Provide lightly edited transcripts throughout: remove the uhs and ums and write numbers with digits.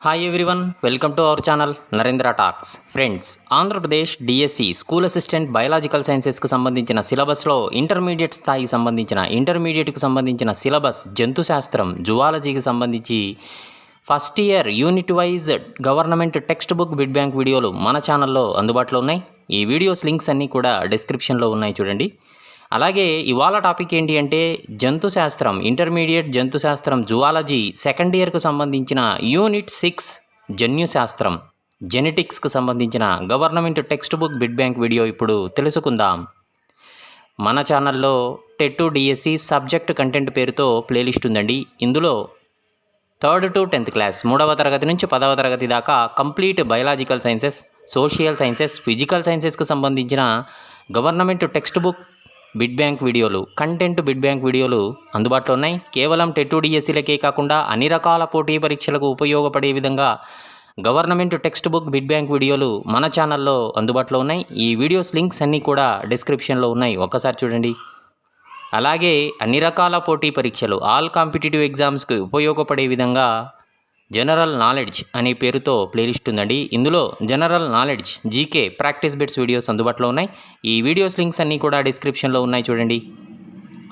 Hi everyone, welcome to our channel Narendra talks. Friends, Andhra Pradesh DSC school assistant biological సైన్సెస్కి సంబంధించిన సిలబస్లో ఇంటర్మీడియట్కి సంబంధించిన సిలబస్ జంతు శాస్త్రం, జువాలజీకి సంబంధించి first year unit wise government text book bit bank వీడియోలు మన ఛానల్లో అందుబాటులో ఉన్నాయి. ఈ వీడియోస్ లింక్స్ అన్నీ కూడా డిస్క్రిప్షన్లో ఉన్నాయి, చూడండి. అలాగే ఇవాళ టాపిక్ ఏంటి అంటే జంతు శాస్త్రం, ఇంటర్మీడియట్ జంతు శాస్త్రం జువాలజీ సెకండ్ ఇయర్కు సంబంధించిన యూనిట్ 6 జన్యు శాస్త్రం, జెనెటిక్స్కి సంబంధించిన government text book bit bank video ఇప్పుడు తెలుసుకుందాం. మన ఛానల్లో టెట్ డిఎస్సి సబ్జెక్ట్ కంటెంట్ పేరుతో ప్లేలిస్ట్ ఉందండి. ఇందులో 3rd to 10th క్లాస్ 3వ తరగతి నుంచి 10వ తరగతి దాకా complete biological sciences, social sciences, physical సైన్సెస్కి సంబంధించిన government text book bit bank వీడియోలు, కంటెంట్ బిడ్ బ్యాంక్ వీడియోలు అందుబాటులో ఉన్నాయి. కేవలం టెట్ డిఎస్సీలకే కాకుండా అన్ని రకాల పోటీ పరీక్షలకు ఉపయోగపడే విధంగా government text book bit bank వీడియోలు మన ఛానల్లో అందుబాటులో ఉన్నాయి. ఈ వీడియోస్ లింక్స్ అన్నీ కూడా డిస్క్రిప్షన్లో ఉన్నాయి, ఒక్కసారి చూడండి. అలాగే అన్ని రకాల పోటీ పరీక్షలు, ఆల్ కాంపిటేటివ్ ఎగ్జామ్స్కి ఉపయోగపడే విధంగా జనరల్ నాలెడ్జ్ అనే పేరుతో ప్లేలిస్ట్ ఉందండి. ఇందులో general knowledge, GK, practice bits videos అందుబాటులో ఉన్నాయి. ఈ వీడియోస్ లింక్స్ అన్నీ కూడా డిస్క్రిప్షన్లో ఉన్నాయి, చూడండి.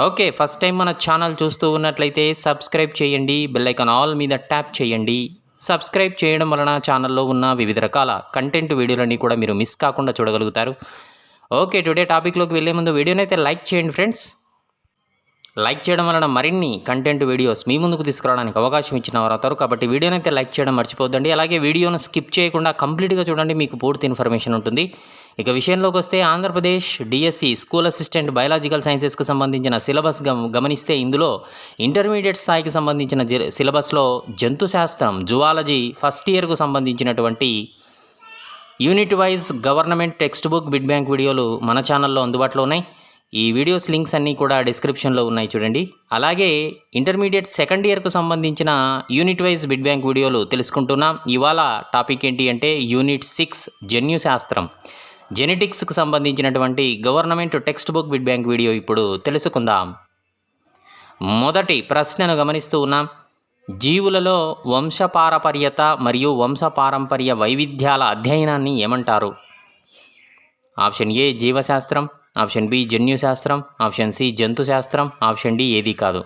ఓకే, ఫస్ట్ టైం మన ఛానల్ చూస్తూ ఉన్నట్లయితే సబ్స్క్రైబ్ చేయండి, బెల్ ఐకాన్ ఆల్ మీద ట్యాప్ చేయండి. సబ్స్క్రైబ్ చేయడం వలన ఛానల్లో ఉన్న వివిధ రకాల కంటెంట్ వీడియోలన్నీ కూడా మీరు మిస్ కాకుండా చూడగలుగుతారు. ఓకే, టుడే టాపిక్లోకి వెళ్ళే ముందు వీడియోని అయితే లైక్ చేయండి ఫ్రెండ్స్. లైక్ చేయడం వలన మరిన్ని కంటెంట్ వీడియోస్ మీ ముందుకు తీసుకురావడానికి అవకాశం ఇచ్చిన వారు అవుతారు. కాబట్టి వీడియోని అయితే లైక్ చేయడం మర్చిపోద్దండి. అలాగే వీడియోను స్కిప్ చేయకుండా కంప్లీట్గా చూడండి, మీకు పూర్తి ఇన్ఫర్మేషన్ ఉంటుంది. ఇక విషయంలోకి వస్తే Andhra Pradesh DSC school assistant biological సైన్సెస్కి సంబంధించిన సిలబస్ గమనిస్తే ఇందులో ఇంటర్మీడియట్ స్థాయికి సంబంధించిన సిలబస్లో జంతు శాస్త్రం, జువాలజీ ఫస్ట్ ఇయర్కు సంబంధించినటువంటి unit wise government text book bit bank వీడియోలు మన ఛానల్లో అందుబాటులో ఉన్నాయి. ఈ వీడియోస్ లింక్స్ అన్నీ కూడా డిస్క్రిప్షన్లో ఉన్నాయి, చూడండి. అలాగే ఇంటర్మీడియట్ సెకండ్ ఇయర్కు సంబంధించిన యూనిట్ వైజ్ బిడ్ బ్యాంక్ వీడియోలు తెలుసుకుంటున్నాం. ఇవాళ టాపిక్ ఏంటి అంటే యూనిట్ 6 జన్యు శాస్త్రం, జెనెటిక్స్కి సంబంధించినటువంటి government text book bit bank video ఇప్పుడు తెలుసుకుందాం. మొదటి ప్రశ్నను గమనిస్తూ ఉన్నాం. జీవులలో వంశపారపర్యత మరియు వంశపారంపర్య వైవిధ్యాల అధ్యయనాన్ని ఏమంటారు? ఆప్షన్ ఏ జీవశాస్త్రం, ఆప్షన్ బి జన్యు శాస్త్రం, ఆప్షన్ సి జంతు శాస్త్రం, ఆప్షన్ డి ఏది కాదు.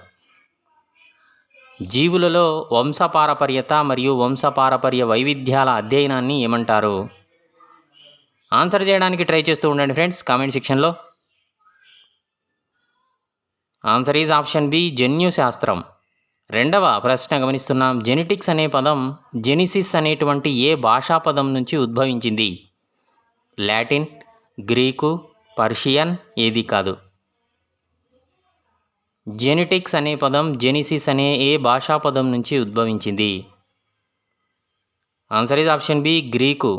జీవులలో వంశపారపర్యత మరియు వంశపారపర్య వైవిధ్యాల అధ్యయనాన్ని ఏమంటారు? ఆన్సర్ చేయడానికి ట్రై చేస్తూ ఉండండి ఫ్రెండ్స్ కామెంట్ సెక్షన్లో. ఆన్సర్ ఈజ్ ఆప్షన్ బి జన్యు శాస్త్రం. రెండవ ప్రశ్న గమనిస్తున్నాం. జెనెటిక్స్ అనే పదం జెనిసిస్ అనేటువంటి ఏ భాషా పదం నుంచి ఉద్భవించింది? లాటిన్, గ్రీకు, పర్షియన్, ఏది కాదు. జెనెటిక్స్ అనే పదం జెనిసిస్ అనే ఏ భాషా పదం నుంచి ఉద్భవించింది? Answer is option B Greek.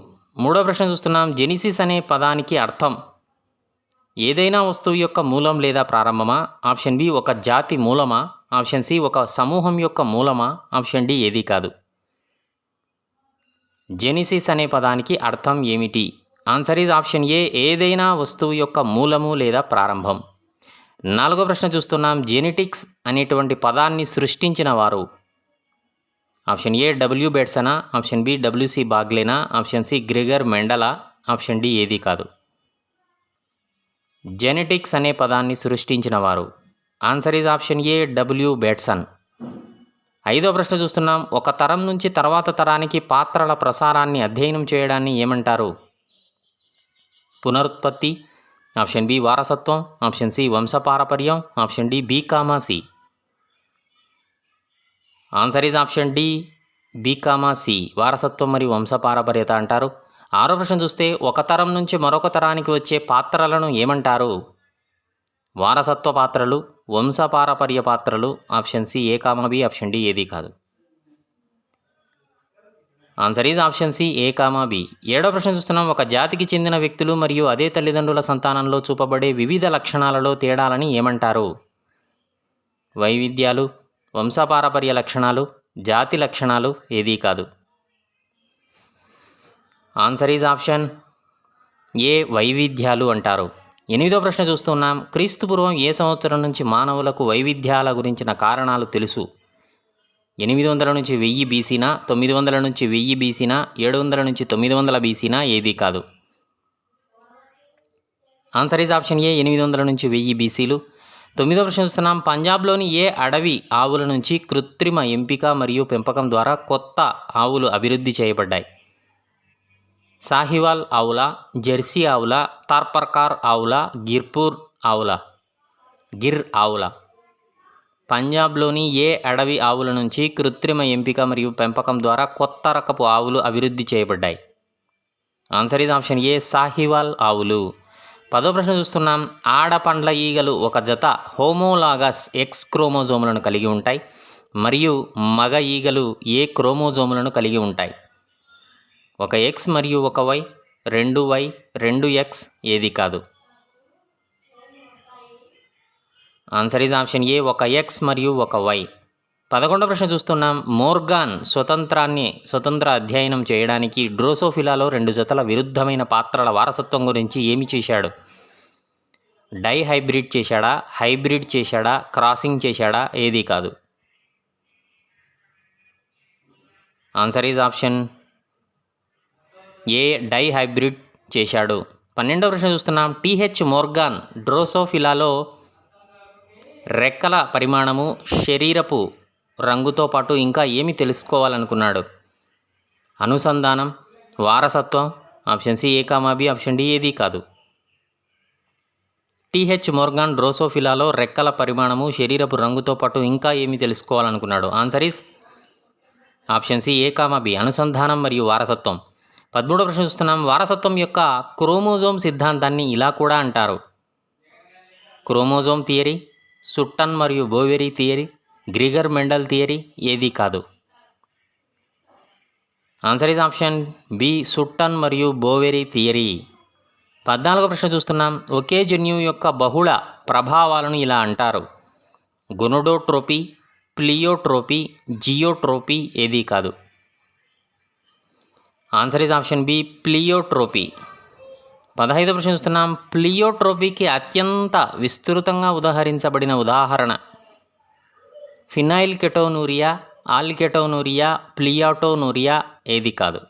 మూడో ప్రశ్న చూస్తున్నాం. జెనిసిస్ అనే పదానికి అర్థం ఏదైనా వస్తువు యొక్క మూలం లేదా ప్రారంభమా? ఆప్షన్ బి ఒక జాతి మూలమా? ఆప్షన్ సి ఒక సమూహం యొక్క మూలమా? ఆప్షన్ డి ఏది కాదు. జెనిసిస్ అనే పదానికి అర్థం ఏమిటి? ఆన్సర్ ఈజ్ ఆప్షన్ ఏ ఏదైనా వస్తువు యొక్క మూలము లేదా ప్రారంభం. నాలుగో ప్రశ్న చూస్తున్నాం. జెనెటిక్స్ అనేటువంటి పదాన్ని సృష్టించిన వారు? ఆప్షన్ ఏ డబ్ల్యూ బెట్సనా, ఆప్షన్ బి డబ్ల్యూసి బాగ్లేనా, ఆప్షన్ సి గ్రెగర్ మెండలా, ఆప్షన్ డి ఏది కాదు. జెనెటిక్స్ అనే పదాన్ని సృష్టించిన వారు? Answer is option A W Bateson. ఐదో ప్రశ్న చూస్తున్నాం. ఒక తరం నుంచి తర్వాత తరానికి పాత్రల ప్రసారాన్ని అధ్యయనం చేయడాన్ని ఏమంటారు? పునరుత్పత్తి, ఆప్షన్ బి వారసత్వం, ఆప్షన్ సి వంశపారపర్యం, option D B comma C. Answer is option D B comma C, వారసత్వం మరియు వంశపారపర్యత అంటారు. ఆరో ప్రశ్న చూస్తే ఒక తరం నుంచి మరొక తరానికి వచ్చే పాత్రలను ఏమంటారు? వారసత్వ పాత్రలు, వంశపారపర్య పాత్రలు, option C A comma B, option D ఏది కాదు. Answer is option C A comma B. ఏడో ప్రశ్న చూస్తున్నాం. ఒక జాతికి చెందిన వ్యక్తులు మరియు అదే తల్లిదండ్రుల సంతానంలో చూపబడే వివిధ లక్షణాలలో తేడాలని ఏమంటారు? వైవిధ్యాలు, వంశపారపర్య లక్షణాలు, జాతి లక్షణాలు, ఏదీ కాదు. ఆన్సర్ ఈజ్ ఆప్షన్ ఏ వైవిధ్యాలు అంటారు. ఎనిమిదో ప్రశ్న చూస్తున్నాం. క్రీస్తు పూర్వం ఏ సంవత్సరం నుంచి మానవులకు వైవిధ్యాల గురించిన కారణాలు తెలుసు? 800 నుంచి 1000 బీసీనా, 900 నుంచి 1000 బీసీనా, 700 నుంచి 900 బీసీనా, ఏది కాదు. ఆన్సర్ ఈజ్ ఆప్షన్ ఏ 800 నుంచి 1000 బీసీలు. 9వ ప్రశ్న చూస్తున్నాం. పంజాబ్లోని ఏ అడవి ఆవుల నుంచి కృత్రిమ ఎంపిక మరియు పెంపకం ద్వారా కొత్త ఆవులు అభివృద్ధి చేయబడ్డాయి? సాహివాల్ ఆవుల, జెర్సీ ఆవుల, తార్పర్కార్ ఆవుల, గిర్ ఆవుల. పంజాబ్లోని ఏ అడవి ఆవుల నుంచి కృత్రిమ ఎంపిక మరియు పెంపకం ద్వారా కొత్త రకపు ఆవులు అభివృద్ధి చేయబడ్డాయి? ఆన్సర్ ఈజ్ ఆప్షన్ ఏ సాహివాల్ ఆవులు. 10వ ప్రశ్న చూస్తున్నాం. ఆడపండ్ల ఈగలు ఒక జత హోమోలాగస్ ఎక్స్ క్రోమోజోములను కలిగి ఉంటాయి మరియు మగ ఈగలు ఏ క్రోమోజోములను కలిగి ఉంటాయి? ఒక ఎక్స్ మరియు ఒక వై, 2 2 ఎక్స్, ఏది కాదు. ఆన్సర్ ఈజ్ ఆప్షన్ ఏ ఒక ఎక్స్ మరియు ఒక వై. 11వ ప్రశ్న చూస్తున్నాం. మోర్గాన్ స్వతంత్ర అధ్యయనం చేయడానికి డ్రోసోఫిలాలో 2 జతల విరుద్ధమైన పాత్రల వారసత్వం గురించి ఏమి చేశాడు? హైబ్రిడ్ చేశాడా, క్రాసింగ్ చేశాడా, ఏది కాదు. Answer is option A hybrid చేశాడు. 12వ ప్రశ్న చూస్తున్నాం. టిహెచ్ మోర్గాన్ డ్రోసోఫిలాలో రెక్కల పరిమాణము, శరీరపు రంగుతో పాటు ఇంకా ఏమి తెలుసుకోవాలనుకున్నాడు? అనుసంధానం, వారసత్వం, option C A comma B, option D ఏది కాదు. టిహెచ్ మోర్గాన్ డ్రోసోఫిలాలో రెక్కల పరిమాణము, శరీరపు రంగుతో పాటు ఇంకా ఏమి తెలుసుకోవాలనుకున్నాడు? Answer is option C A comma B, అనుసంధానం మరియు వారసత్వం. 13వ ప్రశ్న చూస్తున్నాం. వారసత్వం యొక్క క్రోమోజోమ్ సిద్ధాంతాన్ని ఇలా కూడా అంటారు: క్రోమోజోమ్ థియరీ, సుట్టన్ మరియు బోవెరీ థియరీ, గ్రిగర్ మెండల్ థియరీ, ఏది కాదు. ఆన్సర్ ఈజ్ ఆప్షన్ బి సుట్టన్ మరియు బోవెరీ థియరీ. 14వ ప్రశ్న చూస్తున్నాం. ఒకే జన్యువు యొక్క బహుళ ప్రభావాలను ఇలా అంటారు: గొనోడోట్రోపీ, ప్లియోట్రోపీ, జియోట్రోపీ, ఏది కాదు. Answer is option B pleiotropy. 15వ ప్రశ్న చూస్తున్నాం. ప్లియోట్రోపీకి అత్యంత విస్తృతంగా ఉదహరించబడిన ఉదాహరణ: ఫినైల్ కెటోనూరియా, ఆల్కెటోనూరియా, ప్లియాటోనూరియా, ఏది కాదు.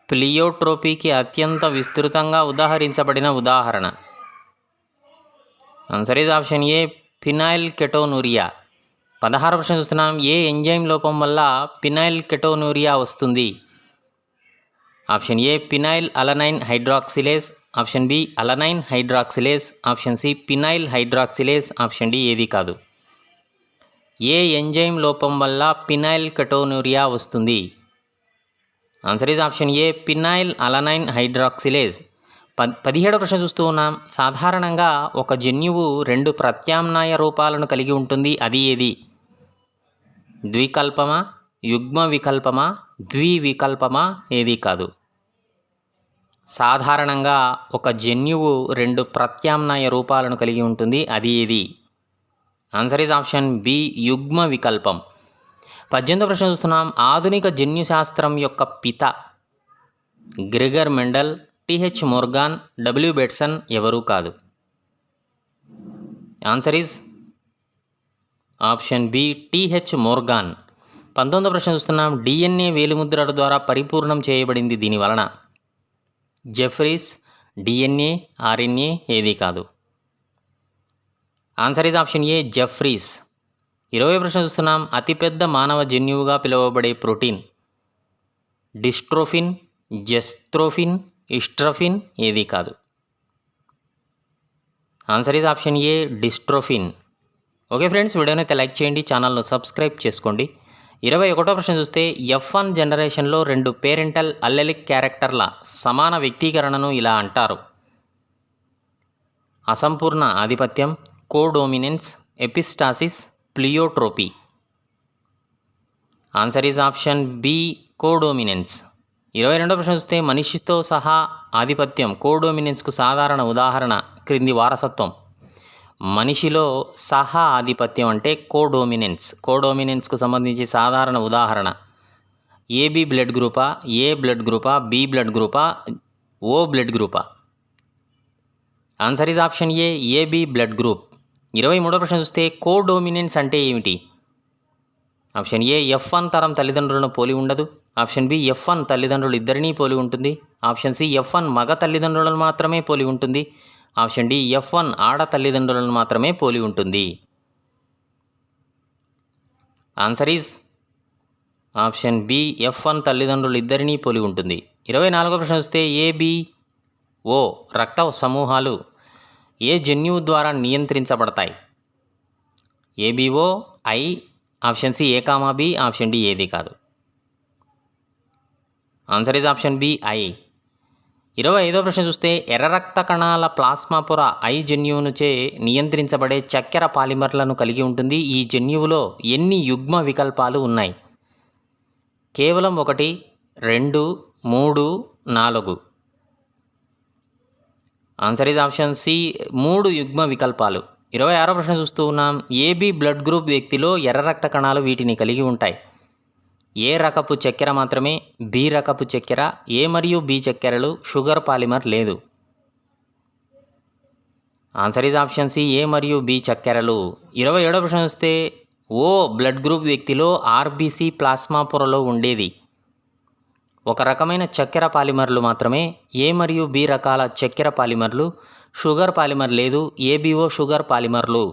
ప్లియోట్రోపీకి అత్యంత విస్తృతంగా ఉదహరించబడిన ఉదాహరణ answer is option A phenylketonuria. 16వ ప్రశ్న చూస్తున్నాం. ఏ ఎంజైమ్ లోపం వల్ల ఫినైల్ కెటోనూరియా వస్తుంది? Option A phenylalanine hydroxylase, option B alanine hydroxylase, option C phenyl hydroxylase, option D ఏది కాదు. ఏ ఎంజైమ్ లోపం వల్ల ఫినైల్ కెటోనూరియా వస్తుంది? Answer is option A phenylalanine hydroxylase. 17వ ప్రశ్న చూస్తూ ఉన్నాం. సాధారణంగా ఒక జన్యువు 2 ప్రత్యామ్నాయ రూపాలను కలిగి ఉంటుంది, అది ఏది? ద్వికల్పమా, యుగ్మ వికల్పమా, ద్వివికల్పమా, ఏది కాదు. సాధారణంగా ఒక జన్యువు 2 ప్రత్యామ్నాయ రూపాలను కలిగి ఉంటుంది, అది ఏది? ఆన్సర్ ఈజ్ ఆప్షన్ బి యుగ్మ వికల్పం. 18వ ప్రశ్న చూస్తున్నాం. ఆధునిక జన్యుశాస్త్రం యొక్క పిత Gregor Mendel, TH Morgan, W Bateson, ఎవరూ కాదు. Answer is option B TH Morgan. 19వ ప్రశ్న చూస్తున్నాం. డిఎన్ఏ వేలిముద్రల ద్వారా పరిపూర్ణం చేయబడింది దీని వలన? జెఫ్రీస్, డిఎన్ఏ, ఆర్ఎన్ఏ, ఏది కాదు. Answer is option A Jeffreys. 20వ ప్రశ్న చూస్తున్నాం. అతిపెద్ద మానవ జన్యువుగా పిలువబడే ప్రోటీన్? డిస్ట్రోఫిన్, జెస్ట్రోఫిన్, ఇస్ట్రోఫిన్, ఏది కాదు. Answer is option A dystrophin. Okay friends, వీడియోని అయితే లైక్ చేయండి, ఛానల్ను సబ్స్క్రైబ్ చేసుకోండి. 21వ ప్రశ్న చూస్తే F1 జనరేషన్లో 2 పేరెంటల్ అల్లెలిక్ క్యారెక్టర్ల సమాన వ్యక్తీకరణను ఇలా అంటారు: అసంపూర్ణ ఆధిపత్యం, codominance, epistasis, pleiotropy. Answer is option B codominance. 22వ ప్రశ్న చూస్తే మనిషితో సహా ఆధిపత్యం కోడోమినెన్స్కు సాధారణ ఉదాహరణ క్రింది వారసత్వం? మనిషిలో సహా ఆధిపత్యం అంటే కోడోమినెన్స్కు సంబంధించి సాధారణ ఉదాహరణ ఏబి బ్లడ్ గ్రూపా, ఏ బ్లడ్ గ్రూపా, బి బ్లడ్ గ్రూపా, ఓ బ్లడ్ గ్రూపా? Answer is option A AB blood group. 23వ ప్రశ్న చూస్తే కోడోమినెన్స్ అంటే ఏమిటి? ఆప్షన్ ఏ F1 తరం తల్లిదండ్రులను పోలి ఉండదు. ఆప్షన్ బి F1 తల్లిదండ్రులు ఇద్దరినీ పోలి ఉంటుంది. ఆప్షన్ సి F1 మగ తల్లిదండ్రులను మాత్రమే పోలి ఉంటుంది. ఆప్షన్ డి F1 ఆడ తల్లిదండ్రులను మాత్రమే పోలి ఉంటుంది. Answer is option B F1 తల్లిదండ్రులు ఇద్దరినీ పోలి ఉంటుంది. 24వ ప్రశ్న చూస్తే ABO రక్త సమూహాలు ఏ జన్యువు ద్వారా నియంత్రించబడతాయి? ABO I, option C A, B, option D ఏది కాదు. Answer is option B I. 25వ ప్రశ్న చూస్తే ఎర్ర రక్త కణాల ప్లాస్మా పొర I జన్యువునుచే నియంత్రించబడే చక్కెర పాలిమర్లను కలిగి ఉంటుంది. ఈ జన్యువులో ఎన్ని యుగ్మ వికల్పాలు ఉన్నాయి? కేవలం 1, 2, 3, 4. ఆన్సర్ ఈజ్ ఆప్షన్ సి 3 యుగ్మ వికల్పాలు. 26వ ప్రశ్న చూస్తూ ఉన్నాం. AB బ్లడ్ గ్రూప్ వ్యక్తిలో ఎర్ర రక్త కణాలు వీటిని కలిగి ఉంటాయి. ఏ రకపు చక్కెర మాత్రమే, బి రకపు చక్కెర, ఏ మరియు బి చక్కెరలు, షుగర్ పాలిమర్ లేదు. ఆన్సర్ ఈజ్ ఆప్షన్ సి ఏ మరియు బి చక్కెరలు. 27వ ప్రశ్న చూస్తే O బ్లడ్ గ్రూప్ వ్యక్తిలో RBC ప్లాస్మా పొరలో ఉండేది ఒక రకమైన చక్కెర పాలిమర్లు మాత్రమే, ఏ మరియు బి రకాల చక్కెర పాలిమర్లు, షుగర్ పాలిమర్ లేదు. ABO షుగర్ పాలిమర్లు.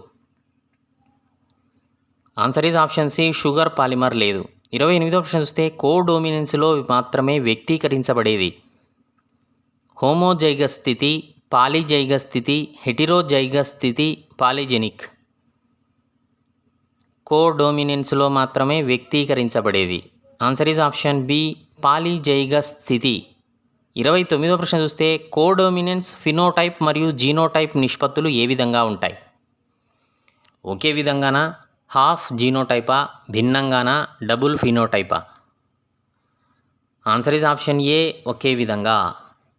Answer is option C sugar polymer లేదు. 28వ ప్రశ్న చూస్తే కోడోమినెన్స్లో మాత్రమే వ్యక్తీకరించబడేది హోమోజైగస్ స్థితి, పాలిజైగస్ స్థితి, హెటిరోజైగస్ స్థితి, పాలిజెనిక్. కోడోమినెన్స్లో మాత్రమే వ్యక్తీకరించబడేది. ఆన్సర్ ఈజ్ ఆప్షన్ బి పాలిజైగస్ స్థితి. 29వ ప్రశ్న చూస్తే కోడోమినెన్స్ ఫినోటైప్ మరియు జీనోటైప్ నిష్పత్తులు ఏ విధంగా ఉంటాయి? ఒకే విధంగానా, హాఫ్ జీనోటైపా, భిన్నంగానా, డబుల్ ఫినోటైపా? ఆన్సర్ ఈజ్ ఆప్షన్ ఏ ఒకే విధంగా.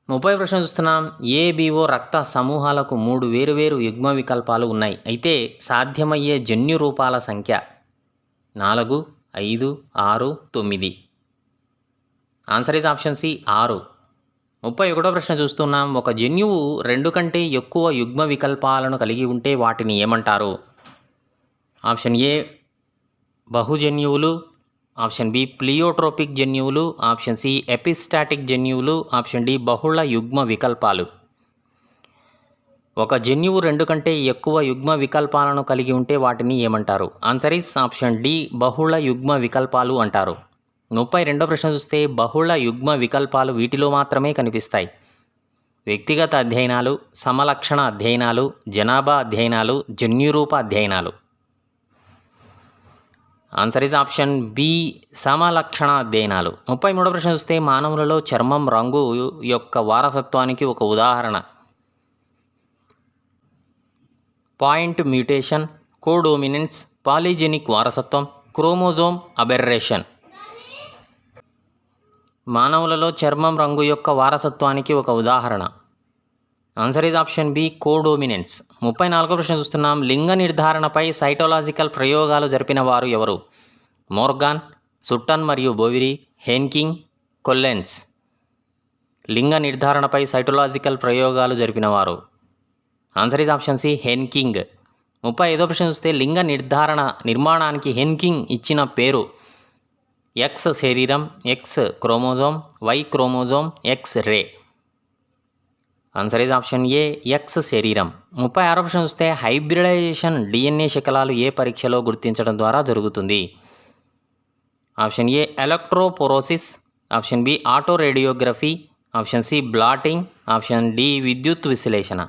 30వ ప్రశ్న చూస్తున్నాం. ABO రక్త సమూహాలకు 3 వేరువేరు యుగ్మ వికల్పాలు ఉన్నాయి. అయితే సాధ్యమయ్యే జన్యు రూపాల సంఖ్య 4, 5, 6, 9. Answer is option C 6. 31వ ప్రశ్న చూస్తున్నాం. ఒక జన్యువు 2 కంటే ఎక్కువ యుగ్మ వికల్పాలను కలిగి ఉంటే వాటిని ఏమంటారు? ఆప్షన్ ఏ బహుజన్యువులు, ఆప్షన్ బి ప్లియోట్రోపిక్ జన్యువులు, ఆప్షన్ సి ఎపిస్టాటిక్ జన్యువులు, ఆప్షన్ డి బహుళ యుగ్మ వికల్పాలు. ఒక జన్యువు 2 కంటే ఎక్కువ యుగ్మ వికల్పాలను కలిగి ఉంటే వాటిని ఏమంటారు? ఆన్సర్ ఈజ్ ఆప్షన్ డి బహుళ యుగ్మ వికల్పాలు అంటారు. 32వ ప్రశ్న చూస్తే బహుళ యుగ్మ వికల్పాలు వీటిలో మాత్రమే కనిపిస్తాయి. వ్యక్తిగత అధ్యయనాలు, సమలక్షణ అధ్యయనాలు, జనాభా అధ్యయనాలు, జన్యురూప అధ్యయనాలు. ఆన్సర్ ఈజ్ ఆప్షన్ బి సమలక్షణ అధ్యయనాలు. 33వ ప్రశ్న చూస్తే మానవులలో చర్మం రంగు యొక్క వారసత్వానికి ఒక ఉదాహరణ పాయింట్ మ్యూటేషన్, కోడోమినెన్స్, పాలిజెనిక్ వారసత్వం, క్రోమోజోమ్ అబెర్రేషన్. మానవులలో చర్మం రంగు యొక్క వారసత్వానికి ఒక ఉదాహరణ. Answer is option B codominance. 34వ ప్రశ్న చూస్తున్నాం. లింగ నిర్ధారణపై సైటోలాజికల్ ప్రయోగాలు జరిపిన వారు ఎవరు? మోర్గాన్, సుట్టన్ మరియు బోవిరీ, హెన్కింగ్, కొల్లెన్స్. లింగ నిర్ధారణపై సైటోలాజికల్ ప్రయోగాలు జరిపిన వారు. Answer is option C Henking. 35వ ప్రశ్న చూస్తే లింగ నిర్మాణానికి హెన్కింగ్ ఇచ్చిన పేరు X శరీరం, X chromosome, Y chromosome, X ray. Answer is option A X శరీరం. 36వ ప్రశ్న చూస్తే హైబ్రిడైజేషన్ DNA శకలాలు ఏ పరీక్షలో గుర్తించడం ద్వారా జరుగుతుంది? Option A electrophoresis, option B autoradiography, option C blotting, option D విద్యుత్ విశ్లేషణ.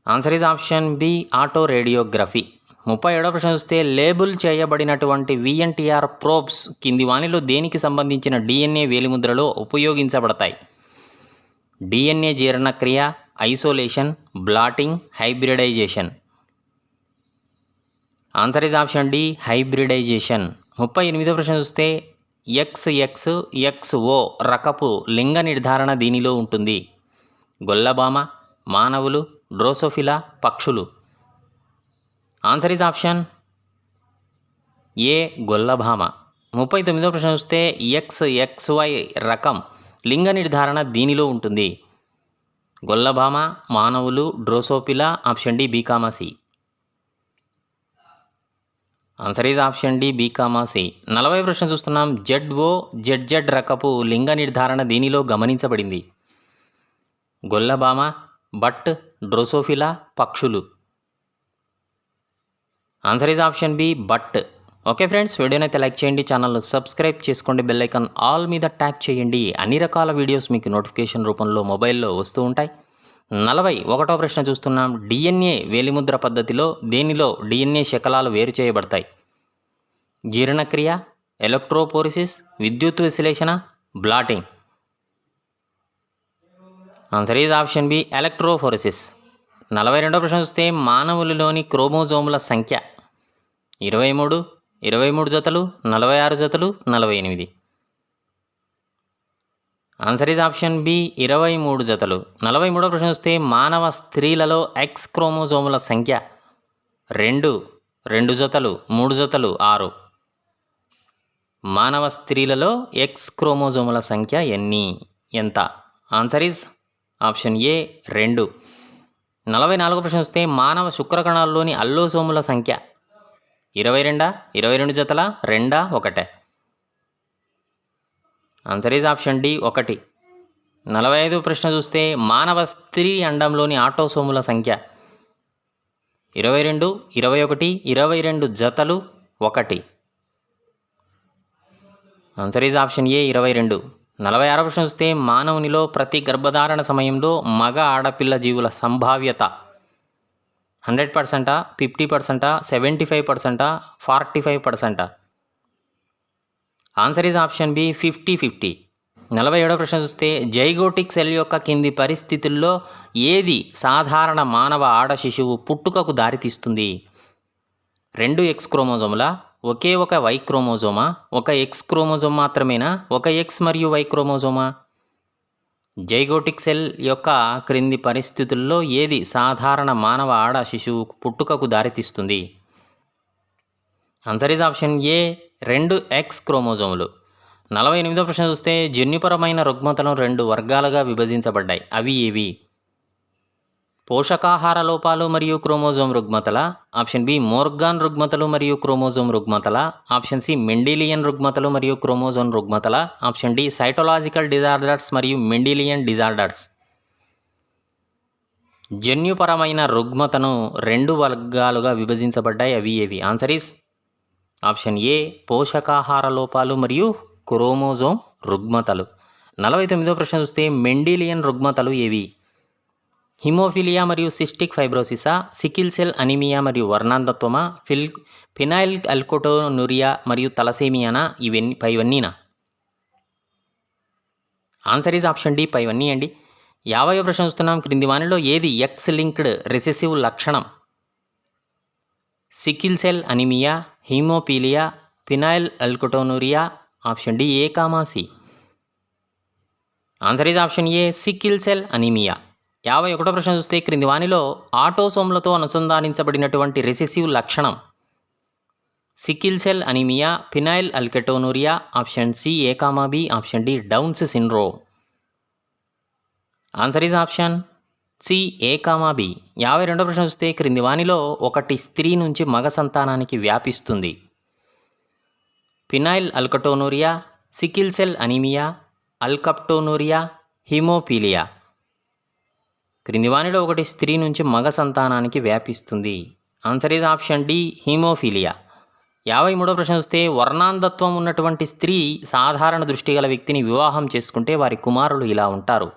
Answer is option B autoradiography. 37వ ప్రశ్న చూస్తే లేబుల్ చేయబడినటువంటి VNTR ప్రోబ్స్ కింది వానిలో దేనికి సంబంధించిన DNA వేలిముద్రలో ఉపయోగించబడతాయి? DNA జీర్ణక్రియ, isolation, blotting, hybridization. Answer is option D hybridization. 38వ ప్రశ్న చూస్తే XXXO రకపు లింగ నిర్ధారణ దీనిలో ఉంటుంది? గొల్లభామ, మానవులు, డ్రోసోఫిలా, పక్షులు. ఆన్సర్ ఈజ్ ఆప్షన్ ఏ గొల్లభామ. 39వ ప్రశ్న చూస్తే XXY రకం లింగ నిర్ధారణ దీనిలో ఉంటుంది? గొల్లభామ, మానవులు, Drosophila, option D B, C. Answer is option D B comma C. 40 ప్రశ్న చూస్తున్నాం. జెడ్ఓ జెడ్జెడ్ రకపు లింగ నిర్ధారణ దీనిలో గమనించబడింది. గొల్లభామ, బట్, డ్రోసోఫిలా, పక్షులు. ఆన్సర్ ఈజ్ ఆప్షన్ బి బట్. ఓకే ఫ్రెండ్స్, వీడియోని అయితే లైక్ చేయండి, ఛానల్ను సబ్స్క్రైబ్ చేసుకోండి, బెల్ ఐకాన్ ఆల్ మీద ట్యాప్ చేయండి. అన్ని రకాల వీడియోస్ మీకు నోటిఫికేషన్ రూపంలో మొబైల్లో వస్తూ ఉంటాయి. 41వ ప్రశ్న చూస్తున్నాం. డిఎన్ఏ వేలిముద్ర పద్ధతిలో దేనిలో డిఎన్ఏ శకలాలు వేరు చేయబడతాయి? జీర్ణక్రియ, ఎలక్ట్రోపోరిసిస్, విద్యుత్ విశ్లేషణ, blotting. Answer is option B electrophoresis. 42వ ప్రశ్న చూస్తే మానవులలోని క్రోమోజోముల సంఖ్య 23, 23 జతలు, 46 జతలు, 48. ఆన్సర్ ఈజ్ ఆప్షన్ బి 23 జతలు. 43వ ప్రశ్న చూస్తే మానవ స్త్రీలలో ఎక్స్ క్రోమోజోముల సంఖ్య 2, 2 జతలు, 3 జతలు, 6. మానవ స్త్రీలలో ఎక్స్ క్రోమోజోముల సంఖ్య ఎంత? ఆన్సర్ ఈజ్ ఆప్షన్ ఏ 2. 44వ ప్రశ్న చూస్తే మానవ శుక్రకణాల్లోని అల్లోసోముల సంఖ్య 22, 22 జతల, 2, 1. Answer is option D 1. 45వ ప్రశ్న చూస్తే మానవ స్త్రీ అండంలోని ఆటోసోముల సంఖ్య 22, 21, 22 జతలు, 1. ఆన్సర్ ఈజ్ ఆప్షన్ ఏ 22. 46వ ప్రశ్న చూస్తే మానవునిలో ప్రతి గర్భధారణ సమయంలో మగ ఆడపిల్ల జీవుల సంభావ్యత 100%, 50%, 75%, 45%. Answer is option B 50-50. 47వ ప్రశ్న చూస్తే జైగోటిక్ సెల్ యొక్క కింది పరిస్థితుల్లో ఏది సాధారణ మానవ ఆడ శిశువు పుట్టుకకు దారితీస్తుంది? 2 ఎక్స్ క్రోమోజోముల, ఒకే ఒక వై క్రోమోజోమా, ఒక ఎక్స్ క్రోమోజోమ్ మాత్రమేనా, ఒక ఎక్స్ మరియు వై క్రోమోజోమా? జైగోటిక్ సెల్ యొక్క క్రింది పరిస్థితుల్లో ఏది సాధారణ మానవ ఆడ శిశువు పుట్టుకకు దారితీస్తుంది? Answer is option A 2 X క్రోమోజోములు. 48వ ప్రశ్న చూస్తే జన్యుపరమైన రుగ్మతలు 2 వర్గాలుగా విభజించబడ్డాయి. అవి ఏవి? పోషకాహార లోపాలు మరియు క్రోమోజోమ్ రుగ్మతల. ఆప్షన్ బి మోర్గాన్ రుగ్మతలు మరియు క్రోమోజోమ్ రుగ్మతల. ఆప్షన్ సి మెండిలియన్ రుగ్మతలు మరియు క్రోమోజోమ్ రుగ్మతల. ఆప్షన్ డి సైటోలాజికల్ డిజార్డర్స్ మరియు మెండిలియన్ డిజార్డర్స్. జన్యుపరమైన రుగ్మతను 2 వర్గాలుగా విభజించబడ్డాయి. అవి ఏవి? ఆన్సర్ ఈస్ ఆప్షన్ ఏ పోషకాహార లోపాలు మరియు క్రోమోజోమ్ రుగ్మతలు. 49వ ప్రశ్న చూస్తే మెండిలియన్ రుగ్మతలు ఏవి? హిమోఫిలియా మరియు సిస్టిక్ ఫైబ్రోసిసా, సికిల్ సెల్ అనీమియా మరియు వర్ణాంధత్వమా, ఫినైల్ అల్కోటోనురియా మరియు తలసేమియానా? పైవన్నీనా? ఆన్సర్ ఈజ్ ఆప్షన్ డి పైవన్నీ అండి. 50వ ప్రశ్న చూస్తున్నాం. క్రింది వానిలో ఏది ఎక్స్ లింక్డ్ రిసెసివ్ లక్షణం? Sickle cell anaemia, haemophilia, phenyl alkaptonuria. Option D A comma C. Answer is option A sickle cell anaemia. 51వ ప్రశ్న చూస్తే క్రింది వానిలో ఆటోసోమ్లతో అనుసంధానించబడినటువంటి రెసెసివ్ లక్షణం? Sickle cell anaemia, phenyl alkaptonuria. Option C A comma B. Option D Down's syndrome. Answer is option C A comma B. 52వ ప్రశ్న చూస్తే క్రింది వానిలో ఒకటి స్త్రీ నుంచి మగ సంతానానికి వ్యాపిస్తుంది? Phenyl alkaptonuria, sickle cell anaemia, alkaptonuria, haemophilia. క్రింది వానిలో ఒకటి స్త్రీ నుంచి మగ సంతానానికి వ్యాపిస్తుంది. Answer is option D haemophilia. 53వ ప్రశ్న చూస్తే వర్ణాంధత్వం ఉన్నటువంటి స్త్రీ సాధారణ దృష్టి గల వ్యక్తిని వివాహం చేసుకుంటే వారి కుమారులు ఇలా ఉంటారు.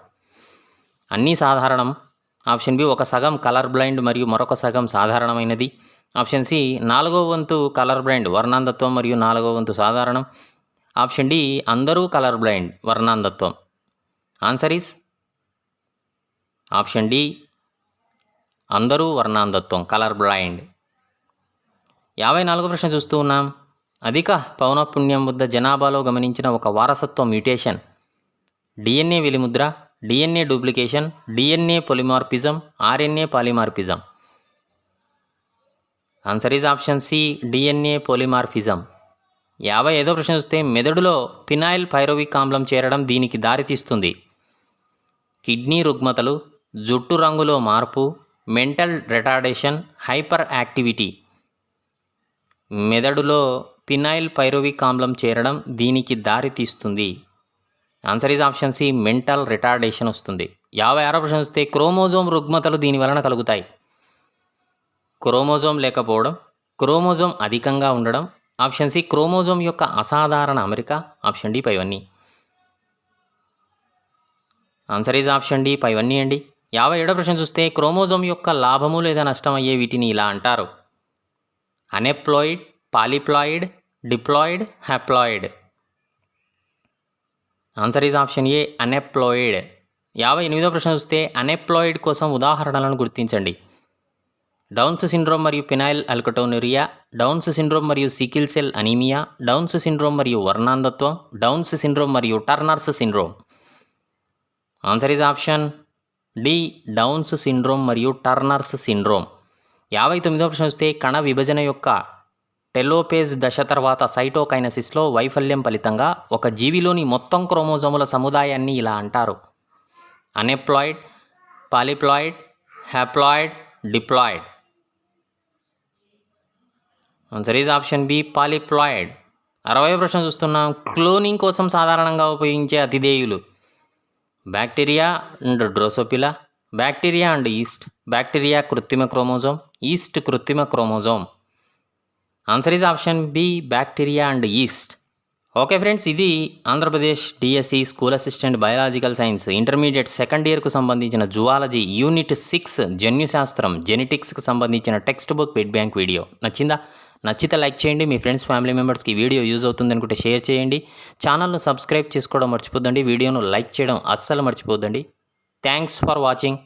అన్నీ సాధారణం. ఆప్షన్ బి ఒక సగం కలర్ బ్లైండ్ మరియు మరొక సగం సాధారణమైనది. ఆప్షన్ సి 4వ వంతు కలర్ బ్లైండ్ వర్ణాంధత్వం మరియు 4వ వంతు సాధారణం. ఆప్షన్ డి అందరూ కలర్ బ్లైండ్ వర్ణాంధత్వం. ఆన్సర్ ఈజ్ ఆప్షన్ డి అందరూ వర్ణాంధత్వం కలర్ బ్లైండ్. 54వ ప్రశ్న చూస్తూ ఉన్నాం. అధిక పౌనఃపున్యం వద్ద జనాభాలో గమనించిన ఒక వారసత్వ మ్యూటేషన్? డిఎన్ఏ వెలిముద్ర, DNA duplication, DNA polymorphism, RNA polymorphism. Answer is option C DNA polymorphism. 55వ ప్రశ్న చూస్తే మెదడులో ఫినైల్ పైరోవిక్ ఆమ్లం చేరడం దీనికి దారితీస్తుంది? కిడ్నీ రుగ్మతలు, జుట్టు రంగులో మార్పు, మెంటల్ రిటార్డేషన్, హైపర్ యాక్టివిటీ. మెదడులో పినైల్ పైరువిక్ ఆమ్లం చేరడం దీనికి దారి తీస్తుంది. Answer is option C, mental retardation వస్తుంది. 56వ ప్రశ్న వస్తే క్రోమోజోమ్ రుగ్మతలు దీని వలన కలుగుతాయి. క్రోమోజోమ్ లేకపోవడం, క్రోమోజోమ్ అధికంగా ఉండడం, ఆప్షన్ సి క్రోమోజోమ్ యొక్క అసాధారణ అమరిక, ఆప్షన్ డి పైవన్నీ. ఆన్సర్ ఈజ్ ఆప్షన్ డి పైవన్నీ అండి. 57వ ప్రశ్న చూస్తే క్రోమోజోమ్ యొక్క లాభము లేదా నష్టం అయ్యే వీటిని ఇలా అంటారు. Aneuploid, polyploid, diploid, haploid. Answer is option A, aneuploid. 58వ ప్రశ్న చూస్తే అనెప్లాయిడ్ కోసం ఉదాహరణలను గుర్తించండి. డౌన్స్ సిండ్రోమ్ మరియు పినైల్ అల్కటోనురియా, డౌన్స్ సిండ్రోమ్ మరియు sickle cell anaemia, Down's syndrome మరియు వర్ణాంధత్వం, డౌన్స్ సిండ్రోమ్ మరియు Turner's syndrome. Answer is option D, Down's syndrome మరియు టర్నర్స్ సిండ్రోమ్. 59వ ప్రశ్న చూస్తే కణ విభజన యొక్క టెలోపేజ్ దశ తర్వాత సైటోకైనసిస్లో వైఫల్యం ఫలితంగా ఒక జీవిలోని మొత్తం క్రోమోజోముల సముదాయాన్ని ఇలా అంటారు. Aneuploid, polyploid, haploid, diploid. Answer is option B, polyploid. 60వ ప్రశ్న చూస్తున్నాం. క్లోనింగ్ కోసం సాధారణంగా ఉపయోగించే అతిథేయులు. Bacteria and Drosophila, bacteria and yeast, bacteria కృత్రిమ క్రోమోజోమ్, ఈస్ట్ కృత్రిమ chromosome. Answer is option B, bacteria and yeast. Okay friends, ఇది Andhra Pradesh DSC school assistant biological science intermediate second ఇయర్కు సంబంధించిన జువాలజీ యూనిట్ 6 జన్యుశాస్త్రం జెనెటిక్స్కి సంబంధించిన text book bit bank video నచ్చిందా? నచ్చితే లైక్ చేయండి. మీ ఫ్రెండ్స్ ఫ్యామిలీ మెంబర్స్కి వీడియో యూజ్ అవుతుంది అనుకుంటే షేర్ చేయండి. ఛానల్ను సబ్స్క్రైబ్ చేసుకోవడం మర్చిపోద్దండి. వీడియోను లైక్ చేయడం అస్సలు మర్చిపోద్దండి. Thanks for watching.